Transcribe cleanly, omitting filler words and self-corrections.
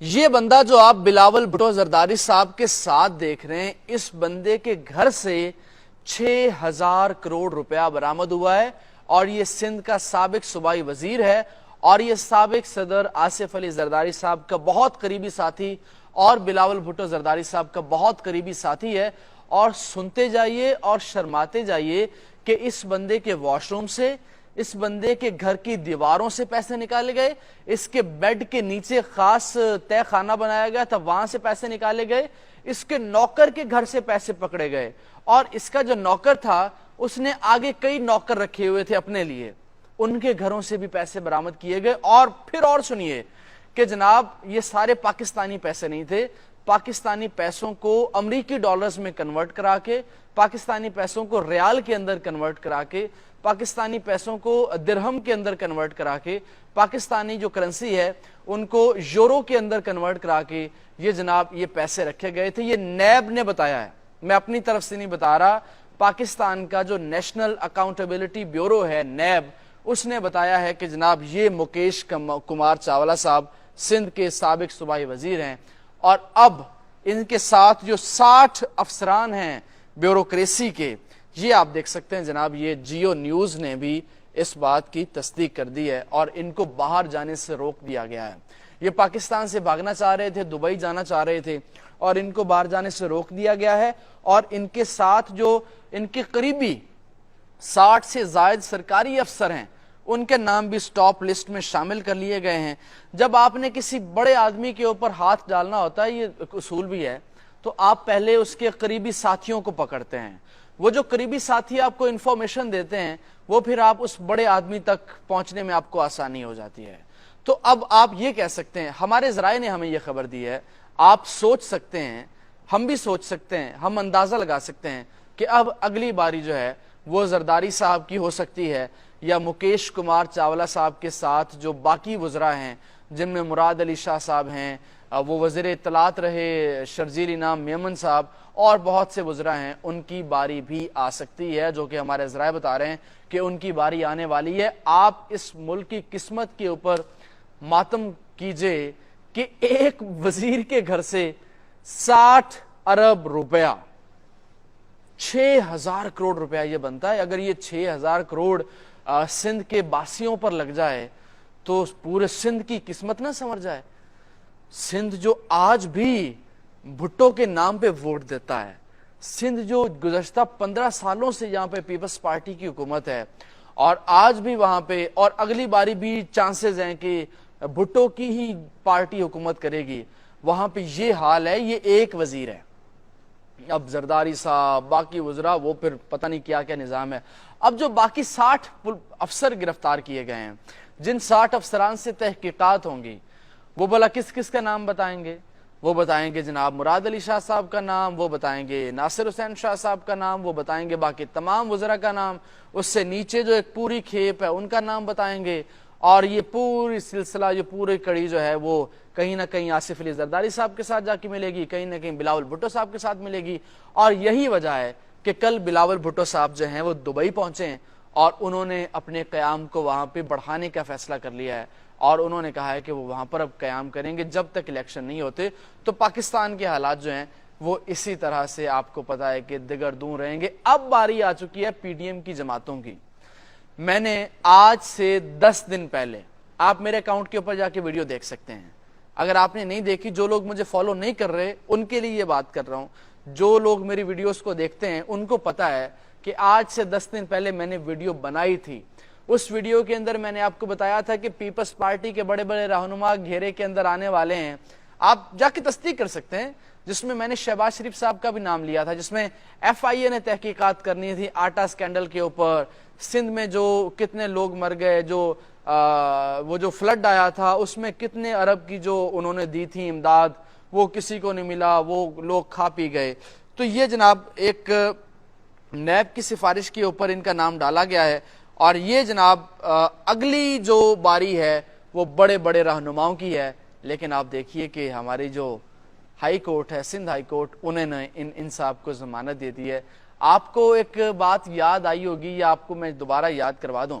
یہ بندہ جو آپ بلاول بھٹو زرداری صاحب کے ساتھ دیکھ رہے ہیں، اس بندے کے گھر سے 6,000 کروڑ روپیہ برآمد ہوا ہے، اور یہ سندھ کا سابق صوبائی وزیر ہے، اور یہ سابق صدر آصف علی زرداری صاحب کا بہت قریبی ساتھی اور بلاول بھٹو زرداری صاحب کا بہت قریبی ساتھی ہے۔ اور سنتے جائیے اور شرماتے جائیے کہ اس بندے کے واش روم سے، اس بندے کے گھر کی دیواروں سے پیسے نکالے گئے، اس کے بیڈ کے نیچے خاص تہ خانہ بنایا گیا تھا، وہاں سے پیسے نکالے گئے، اس کے نوکر کے گھر سے پیسے پکڑے گئے، اور اس کا جو نوکر تھا اس نے آگے کئی نوکر رکھے ہوئے تھے اپنے لیے، ان کے گھروں سے بھی پیسے برآمد کیے گئے۔ اور پھر اور سنیے کہ جناب یہ سارے پاکستانی پیسے نہیں تھے، پاکستانی پیسوں کو امریکی ڈالرز میں کنورٹ کرا کے، پاکستانی پیسوں کو ریال کے اندر کنورٹ کرا کے، پاکستانی پیسوں کو درہم کے اندر کنورٹ کرا کے، پاکستانی جو کرنسی ہے ان کو یورو کے اندر کنورٹ کرا کے یہ جناب یہ پیسے رکھے گئے تھے۔ یہ نیب نے بتایا ہے، میں اپنی طرف سے نہیں بتا رہا، پاکستان کا جو نیشنل اکاؤنٹیبلٹی بیورو ہے نیب، اس نے بتایا ہے کہ جناب یہ مکیش کمار چاولہ صاحب سندھ کے سابق صوبائی وزیر ہیں، اور اب ان کے ساتھ جو 60 افسران ہیں بیوروکریسی کے، یہ آپ دیکھ سکتے ہیں جناب، یہ جیو نیوز نے بھی اس بات کی تصدیق کر دی ہے، اور ان کو باہر جانے سے روک دیا گیا ہے۔ یہ پاکستان سے بھاگنا چاہ رہے تھے، دبئی جانا چاہ رہے تھے، اور ان کو باہر جانے سے روک دیا گیا ہے، اور ان کے ساتھ جو ان کے قریبی 60 سے زائد سرکاری افسر ہیں ان کے نام بھی سٹاپ لسٹ میں شامل کر لیے گئے ہیں۔ جب آپ نے کسی بڑے آدمی کے اوپر ہاتھ ڈالنا ہوتا ہے، یہ اصول بھی ہے، تو آپ پہلے اس کے قریبی ساتھیوں کو پکڑتے ہیں، وہ جو قریبی ساتھی آپ کو انفارمیشن دیتے ہیں وہ پھر آپ اس بڑے آدمی تک پہنچنے میں آپ کو آسانی ہو جاتی ہے۔ تو اب آپ یہ کہہ سکتے ہیں، ہمارے ذرائع نے ہمیں یہ خبر دی ہے، آپ سوچ سکتے ہیں، ہم بھی سوچ سکتے ہیں، ہم اندازہ لگا سکتے ہیں کہ اب اگلی باری جو ہے وہ زرداری صاحب کی ہو سکتی ہے، یا مکیش کمار چاولہ صاحب کے ساتھ جو باقی وزراء ہیں، جن میں مراد علی شاہ صاحب ہیں، وہ وزیر اطلاعات رہے شرجیل انعام میمن صاحب، اور بہت سے وزراء ہیں، ان کی باری بھی آ سکتی ہے، جو کہ ہمارے ذرائع بتا رہے ہیں کہ ان کی باری آنے والی ہے۔ آپ اس ملک کی قسمت کے اوپر ماتم کیجئے کہ ایک وزیر کے گھر سے 60 ارب روپیہ، 6,000 کروڑ روپیہ یہ بنتا ہے۔ اگر یہ 6,000 کروڑ سندھ کے باسیوں پر لگ جائے تو پورے سندھ کی قسمت نہ سنور جائے۔ سندھ جو آج بھی بھٹو کے نام پہ ووٹ دیتا ہے، سندھ جو گزشتہ 15 سالوں سے یہاں پہ پیپلز پارٹی کی حکومت ہے، اور آج بھی وہاں پہ، اور اگلی باری بھی چانسز ہیں کہ بھٹو کی ہی پارٹی حکومت کرے گی، وہاں پہ یہ حال ہے، یہ ایک وزیر ہے۔ اب زرداری صاحب، باقی وزراء، وہ پھر پتہ نہیں کیا کیا نظام ہے۔ اب جو باقی 60 افسر گرفتار کیے گئے ہیں، جن 60 افسران سے تحقیقات ہوں گی، وہ بھلا کس کس کا نام بتائیں گے؟ وہ بتائیں گے جناب مراد علی شاہ صاحب کا نام، وہ بتائیں گے ناصر حسین شاہ صاحب کا نام، وہ بتائیں گے باقی تمام وزراء کا نام، اس سے نیچے جو ایک پوری کھیپ ہے ان کا نام بتائیں گے، اور یہ پوری سلسلہ، یہ پوری کڑی جو ہے وہ کہیں نہ کہیں آصف علی زرداری صاحب کے ساتھ جا کے ملے گی، کہیں نہ کہیں بلاول بھٹو صاحب کے ساتھ ملے گی۔ اور یہی وجہ ہے کہ کل بلاول بھٹو صاحب جو ہیں وہ دبئی پہنچے ہیں، اور انہوں نے اپنے قیام کو وہاں پہ بڑھانے کا فیصلہ کر لیا ہے، اور انہوں نے کہا ہے کہ وہ وہاں پر اب قیام کریں گے جب تک الیکشن نہیں ہوتے۔ تو پاکستان کے حالات جو ہیں وہ اسی طرح سے آپ کو پتا ہے کہ دگردوں رہیں گے۔ اب باری آ چکی ہے پی ڈی ایم کی جماعتوں کی۔ میں نے آج سے 10 دن پہلے، آپ میرے اکاؤنٹ کے اوپر جا کے ویڈیو دیکھ سکتے ہیں، اگر آپ نے نہیں دیکھی، جو لوگ مجھے فالو نہیں کر رہے ان کے لیے یہ بات کر رہا ہوں، جو لوگ میری ویڈیوز کو دیکھتے ہیں ان کو پتا ہے کہ آج سے 10 دن پہلے میں نے ویڈیو بنائی تھی۔ اس ویڈیو کے اندر میں نے آپ کو بتایا تھا کہ پیپلز پارٹی کے بڑے بڑے رہنما گھیرے کے اندر آنے والے ہیں، آپ جا کے تصدیق کر سکتے ہیں، جس میں میں نے شہباز شریف صاحب کا بھی نام لیا تھا، جس میں ایف آئی اے نے تحقیقات کرنی تھی آٹا سکینڈل کے اوپر، سندھ میں جو کتنے لوگ مر گئے، جو وہ جو فلڈ آیا تھا اس میں کتنے ارب کی جو انہوں نے دی تھی امداد، وہ کسی کو نہیں ملا، وہ لوگ کھا پی گئے۔ تو یہ جناب ایک نیب کی سفارش کے اوپر ان کا نام ڈالا گیا ہے، اور یہ جناب اگلی جو باری ہے وہ بڑے بڑے رہنماؤں کی ہے۔ لیکن آپ دیکھیے کہ ہماری جو ہائی کورٹ ہے، سندھ ہائی کورٹ، انہوں نے ان صاحب کو ضمانت دے دی ہے۔ آپ کو ایک بات یاد آئی ہوگی، یا آپ کو میں دوبارہ یاد کروا دوں،